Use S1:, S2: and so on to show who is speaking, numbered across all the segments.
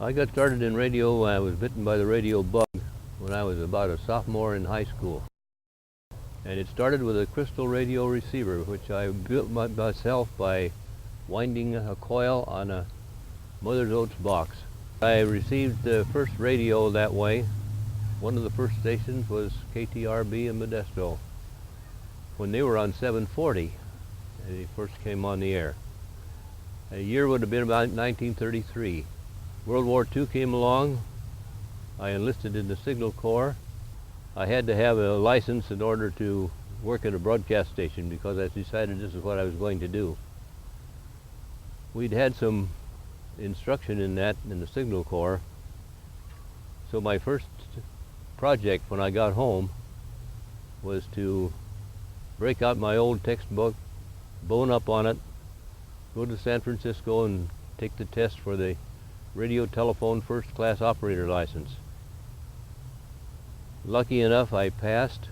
S1: I got started in radio when I was bitten by the radio bug when I was about a sophomore in high school. And it started with a crystal radio receiver, which I built myself by winding a coil on a Mother's Oats box. I received the first radio that way. One of the first stations was KTRB in Modesto, when they were on 740, and they first came on the air. A year would have been about 1933. World War II came along. I enlisted in the Signal Corps. I had to have a license in order to work at a broadcast station because I decided this is what I was going to do. We'd had some instruction in that in the Signal Corps, so my first project when I got home was to break out my old textbook, bone up on it, go to San Francisco and take the test for the radio telephone first class operator license. Lucky enough, I passed.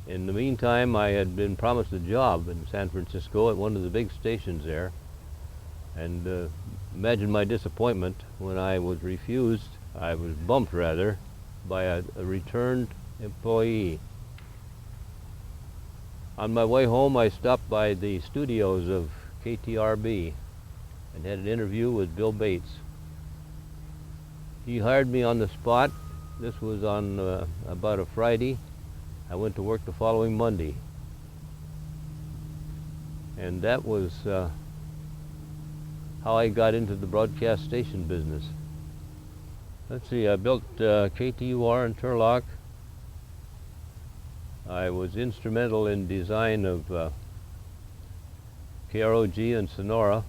S1: In the meantime, I had been promised a job in San Francisco at one of the big stations there, and imagine my disappointment when I was refused. I was bumped rather by a returned employee. On my way home, I stopped by the studios of KTRB and had an interview with Bill Bates. He hired me on the spot. This was on about a Friday. I went to work the following Monday. And that was how I got into the broadcast station business. Let's see, I built KTUR in Turlock. I was instrumental in design of KROG in Sonora.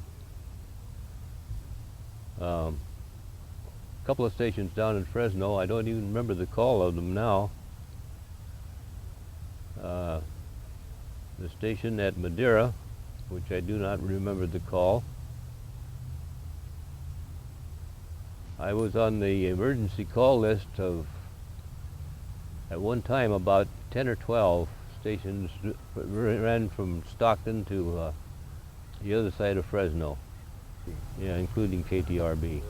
S1: A couple of stations down in Fresno. I don't even remember the call of them now. The station at Madeira, which I do not remember the call. I was on the emergency call list of, at one time, about 10 or 12 stations ran from Stockton to the other side of Fresno, yeah, including KTRB.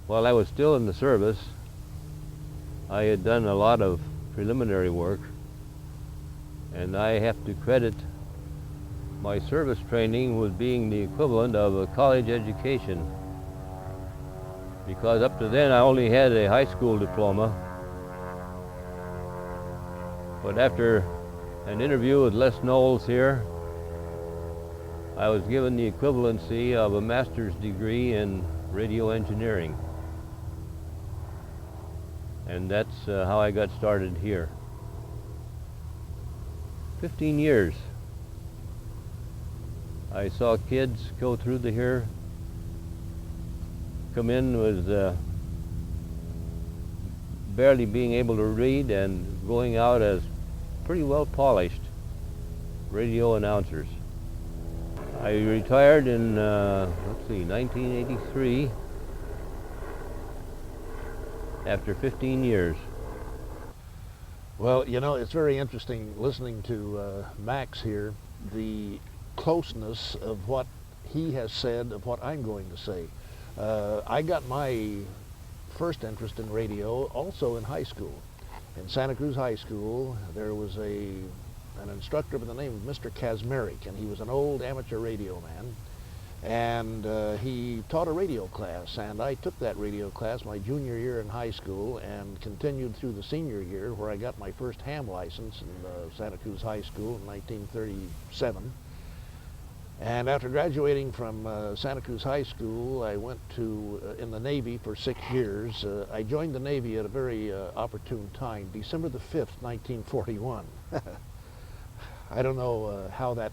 S1: While I was still in the service, I had done a lot of preliminary work, and I have to credit my service training with being the equivalent of a college education, because up to then I only had a high school diploma. But after an interview with Les Knowles here, I was given the equivalency of a master's degree in radio engineering. And that's how I got started here. 15 years. I saw kids go through here, come in with barely being able to read and going out as pretty well polished radio announcers. I retired in, 1983. After 15 years.
S2: Well, you know, it's very interesting listening to Max here, the closeness of what he has said of what I'm going to say. I got my first interest in radio also in high school. In Santa Cruz High School, there was an instructor by the name of Mr. Kazmarek, and he was an old amateur radio man. And he taught a radio class, and I took that radio class my junior year in high school and continued through the senior year, where I got my first ham license in Santa Cruz High School in 1937. And after graduating from Santa Cruz High School, I went to in the Navy for 6 years. I joined the Navy at a very opportune time, December the 5th, 1941. I don't know how that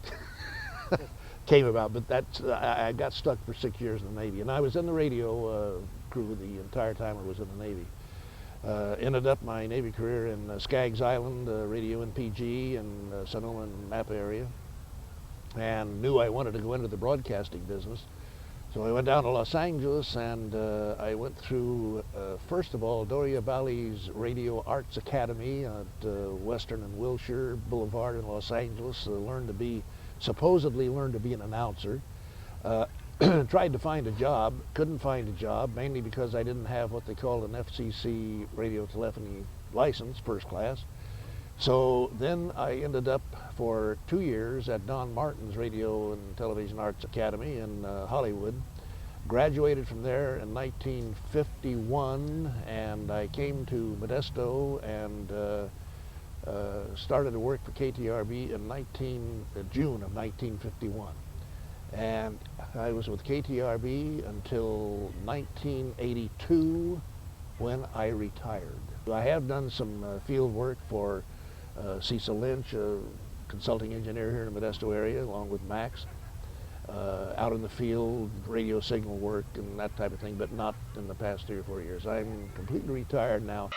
S2: came about, but that's, I got stuck for 6 years in the Navy, and I was in the radio crew the entire time I was in the Navy. Ended up my Navy career in Skaggs Island, radio in PG, and Sonoma and Napa area, and knew I wanted to go into the broadcasting business. So I went down to Los Angeles, and I went through, first of all, Doria Valley's Radio Arts Academy at Western and Wilshire Boulevard in Los Angeles. Supposedly learned to be an announcer. Tried to find a job, couldn't find a job, mainly because I didn't have what they called an FCC radio telephony license, first class. So then I ended up for 2 years at Don Martin's Radio and Television Arts Academy in Hollywood. Graduated from there in 1951, and I came to Modesto and started to work for KTRB in June of 1951. And I was with KTRB until 1982, when I retired. I have done some field work for Cecil Lynch, a consulting engineer here in the Modesto area, along with Max, out in the field, radio signal work and that type of thing, but not in the past 3 or 4 years. I'm completely retired now.